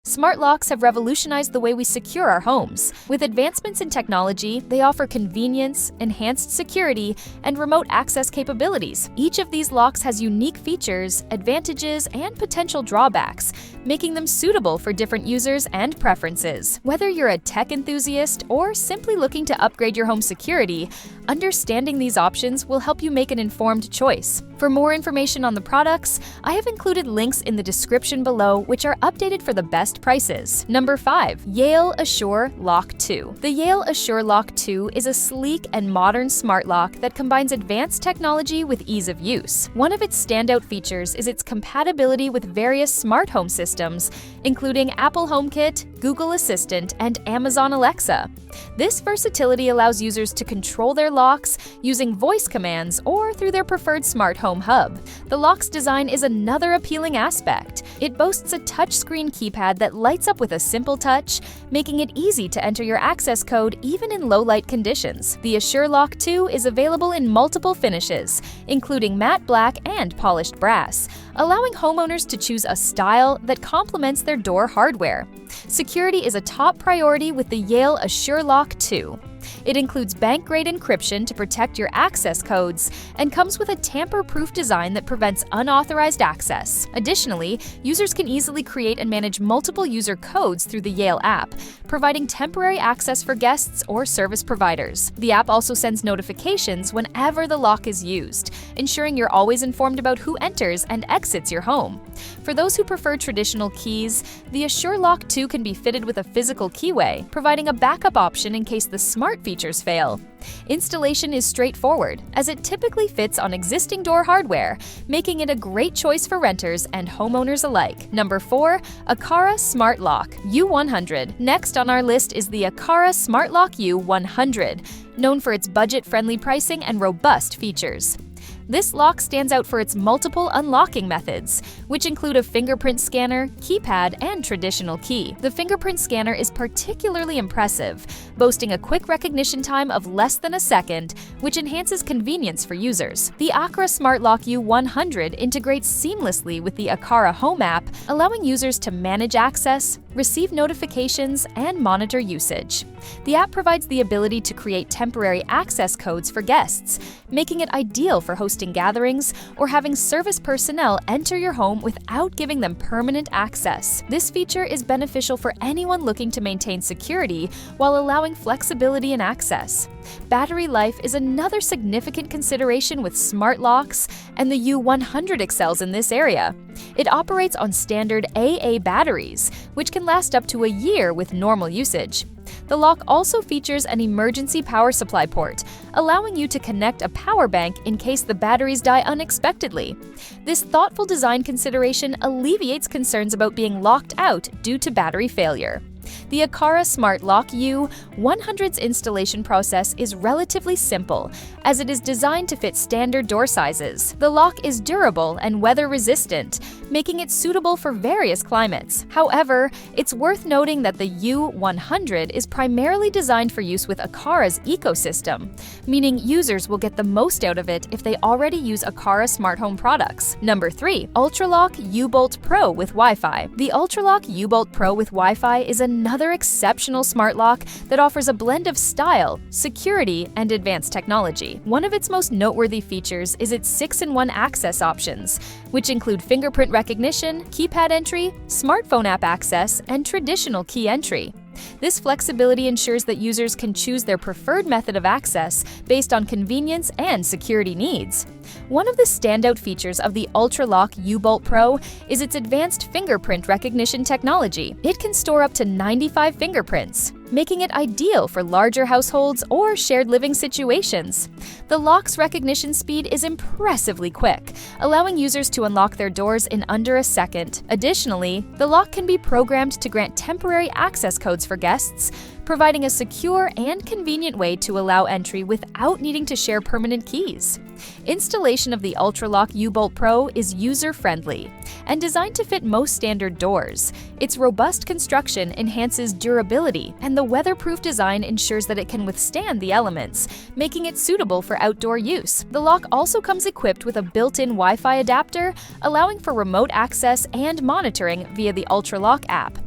Smart locks have revolutionized the way we secure our homes. With advancements in technology, they offer convenience, enhanced security, and remote access capabilities. Each of these locks has unique features, advantages, and potential drawbacks, making them suitable for different users and preferences. Whether you're a tech enthusiast or simply looking to upgrade your home security, understanding these options will help you make an informed choice. For more information on the products, I have included links in the description below, which are updated for the best prices. Number 5. Yale Ultraloq 2. The Yale Ultraloq 2 is a sleek and modern smart lock that combines advanced technology with ease of use. One of its standout features is its compatibility with various smart home systems, including Apple HomeKit, Google Assistant, and Amazon Alexa. This versatility allows users to control their locks using voice commands or through their preferred smart home hub. The lock's design is another appealing aspect. It boasts a touchscreen keypad that lights up with a simple touch, making it easy to enter your access code even in low-light conditions. The Ultraloq 2 is available in multiple finishes, including matte black and polished brass, allowing homeowners to choose a style that complements their door hardware. Security is a top priority with the Yale Ultraloq 2. It includes bank-grade encryption to protect your access codes and comes with a tamper-proof design that prevents unauthorized access. Additionally, users can easily create and manage multiple user codes through the Yale app, providing temporary access for guests or service providers. The app also sends notifications whenever the lock is used, ensuring you're always informed about who enters and exits your home. For those who prefer traditional keys, the Ultraloq 2 can be fitted with a physical keyway, providing a backup option in case the smart features fail. Installation is straightforward, as it typically fits on existing door hardware, making it a great choice for renters and homeowners alike. Number 4. Aqara Smart Lock U-100. Next on our list is the Aqara Smart Lock U-100, known for its budget-friendly pricing and robust features. This lock stands out for its multiple unlocking methods, which include a fingerprint scanner, keypad, and traditional key. The fingerprint scanner is particularly impressive, boasting a quick recognition time of less than a second, which enhances convenience for users. The Aqara Smart Lock U-100 integrates seamlessly with the Aqara Home app, allowing users to manage access, receive notifications, and monitor usage. The app provides the ability to create temporary access codes for guests, making it ideal for hosting gatherings or having service personnel enter your home without giving them permanent access. This feature is beneficial for anyone looking to maintain security while allowing flexibility and access. Battery life is another significant consideration with smart locks, and the U-100 excels in this area. It operates on standard AA batteries, which can last up to a year with normal usage. The lock also features an emergency power supply port, allowing you to connect a power bank in case the batteries die unexpectedly. This thoughtful design consideration alleviates concerns about being locked out due to battery failure. The Aqara Smart Lock U-100's installation process is relatively simple, as it is designed to fit standard door sizes. The lock is durable and weather-resistant, making it suitable for various climates. However, it's worth noting that the U-100 is primarily designed for use with Aqara's ecosystem, meaning users will get the most out of it if they already use Aqara smart home products. Number 3. Ultraloq U-Bolt Pro with Wi-Fi. The Ultraloq U-Bolt Pro with Wi-Fi is another exceptional smart lock that offers a blend of style, security, and advanced technology. One of its most noteworthy features is its 6-in-1 access options, which include fingerprint recognition, keypad entry, smartphone app access, and traditional key entry. This flexibility ensures that users can choose their preferred method of access based on convenience and security needs. One of the standout features of the Ultraloq U-Bolt Pro is its advanced fingerprint recognition technology. It can store up to 95 fingerprints, making it ideal for larger households or shared living situations. The lock's recognition speed is impressively quick, allowing users to unlock their doors in under a second. Additionally, the lock can be programmed to grant temporary access codes for guests, providing a secure and convenient way to allow entry without needing to share permanent keys. Installation of the Ultraloq U-Bolt Pro is user-friendly and designed to fit most standard doors. Its robust construction enhances durability, and the weatherproof design ensures that it can withstand the elements, making it suitable for outdoor use. The lock also comes equipped with a built-in Wi-Fi adapter, allowing for remote access and monitoring via the Ultraloq app.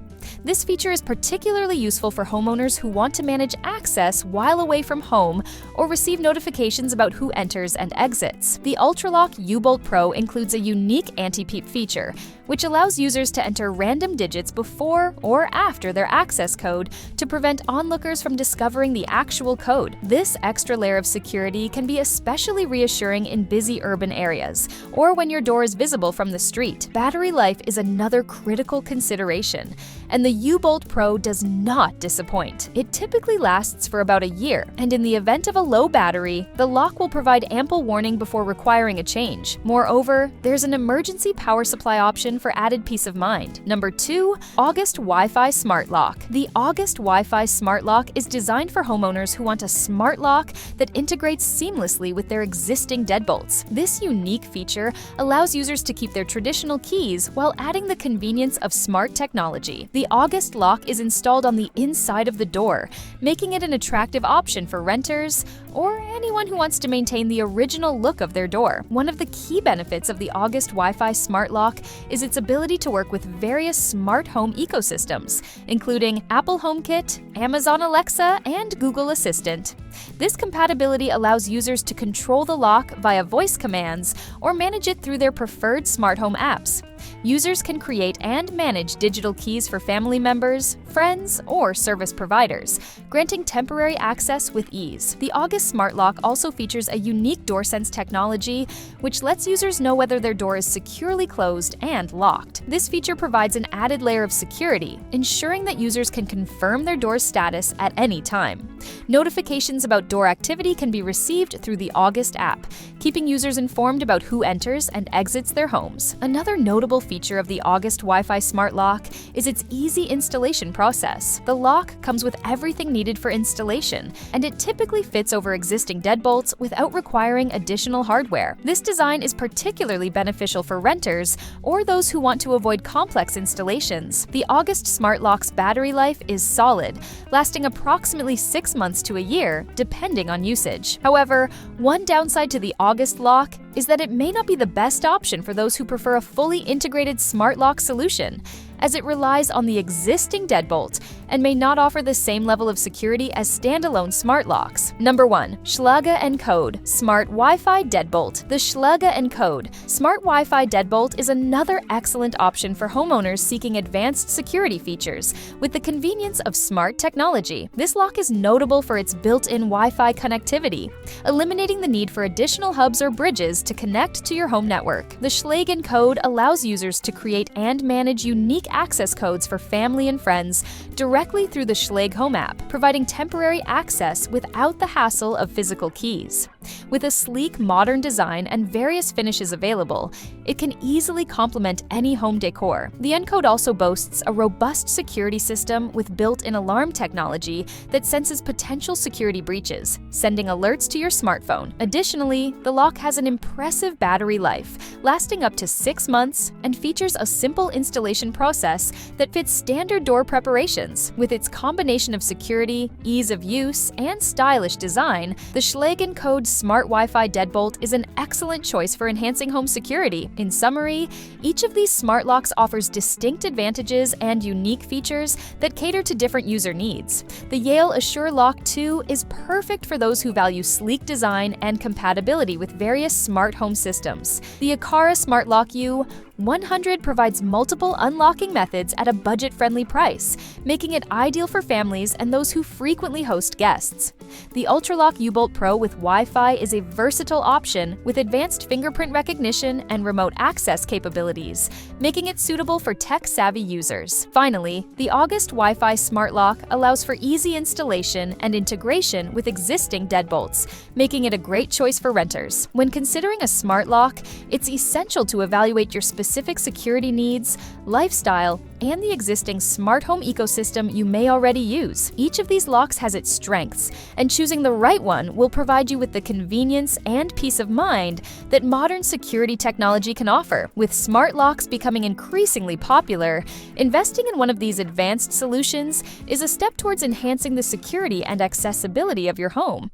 This feature is particularly useful for homeowners who want to manage access while away from home or receive notifications about who enters and exits. The Ultraloq U-Bolt Pro includes a unique anti-peep feature, which allows users to enter random digits before or after their access code to prevent onlookers from discovering the actual code. This extra layer of security can be especially reassuring in busy urban areas or when your door is visible from the street. Battery life is another critical consideration, and the U-Bolt Pro does not disappoint. It typically lasts for about a year, and in the event of a low battery, the lock will provide ample warning before requiring a change. Moreover, there's an emergency power supply option for added peace of mind. Number 2. August Wi-Fi Smart Lock. The August Wi-Fi Smart Lock is designed for homeowners who want a smart lock that integrates seamlessly with their existing deadbolts. This unique feature allows users to keep their traditional keys while adding the convenience of smart technology. The August lock is installed on the inside of the door, making it an attractive option for renters or anyone who wants to maintain the original look of their door. One of the key benefits of the August Wi-Fi Smart Lock is its ability to work with various smart home ecosystems, including Apple HomeKit, Amazon Alexa, and Google Assistant. This compatibility allows users to control the lock via voice commands or manage it through their preferred smart home apps. Users can create and manage digital keys for family members, friends, or service providers, granting temporary access with ease. The August Smart Lock also features a unique DoorSense technology, which lets users know whether their door is securely closed and locked. This feature provides an added layer of security, ensuring that users can confirm their door's status at any time. Notifications about door activity can be received through the August app, keeping users informed about who enters and exits their homes. Another notable feature of the August Wi-Fi Smart Lock is its easy installation process. The lock comes with everything needed for installation, and it typically fits over existing deadbolts without requiring additional hardware. This design is particularly beneficial for renters or those who want to avoid complex installations. The August Smart Lock's battery life is solid, lasting approximately 6 months to a year, depending on usage. However, one downside to the August lock is that it may not be the best option for those who prefer a fully integrated smart lock solution, as it relies on the existing deadbolt and may not offer the same level of security as standalone smart locks. Number 1. Schlage Encode Smart Wi-Fi Deadbolt. The Schlage Encode Smart Wi-Fi Deadbolt is another excellent option for homeowners seeking advanced security features with the convenience of smart technology. This lock is notable for its built-in Wi-Fi connectivity, eliminating the need for additional hubs or bridges to connect to your home network. The Schlage Encode allows users to create and manage unique access codes for family and friends directly through the Schlage Home app, providing temporary access without the hassle of physical keys. With a sleek, modern design and various finishes available, it can easily complement any home decor. The Encode also boasts a robust security system with built-in alarm technology that senses potential security breaches, sending alerts to your smartphone. Additionally, the lock has an impressive battery life, lasting up to 6 months, and features a simple installation process that fits standard door preparations. With its combination of security, ease of use, and stylish design, the Schlage Encode Smart Wi-Fi Deadbolt is an excellent choice for enhancing home security. In summary, each of these smart locks offers distinct advantages and unique features that cater to different user needs. The Yale Ultraloq 2 is perfect for those who value sleek design and compatibility with various smart home systems. The Aqara Smart Lock U-100 provides multiple unlocking methods at a budget-friendly price, making it ideal for families and those who frequently host guests. The Ultraloq U-Bolt Pro with Wi-Fi is a versatile option with advanced fingerprint recognition and remote access capabilities, making it suitable for tech-savvy users. Finally, the August Wi-Fi Smart Lock allows for easy installation and integration with existing deadbolts, making it a great choice for renters. When considering a smart lock, it's essential to evaluate your specific security needs, lifestyle, and the existing smart home ecosystem you may already use. Each of these locks has its strengths, and choosing the right one will provide you with the convenience and peace of mind that modern security technology can offer. With smart locks becoming increasingly popular, investing in one of these advanced solutions is a step towards enhancing the security and accessibility of your home.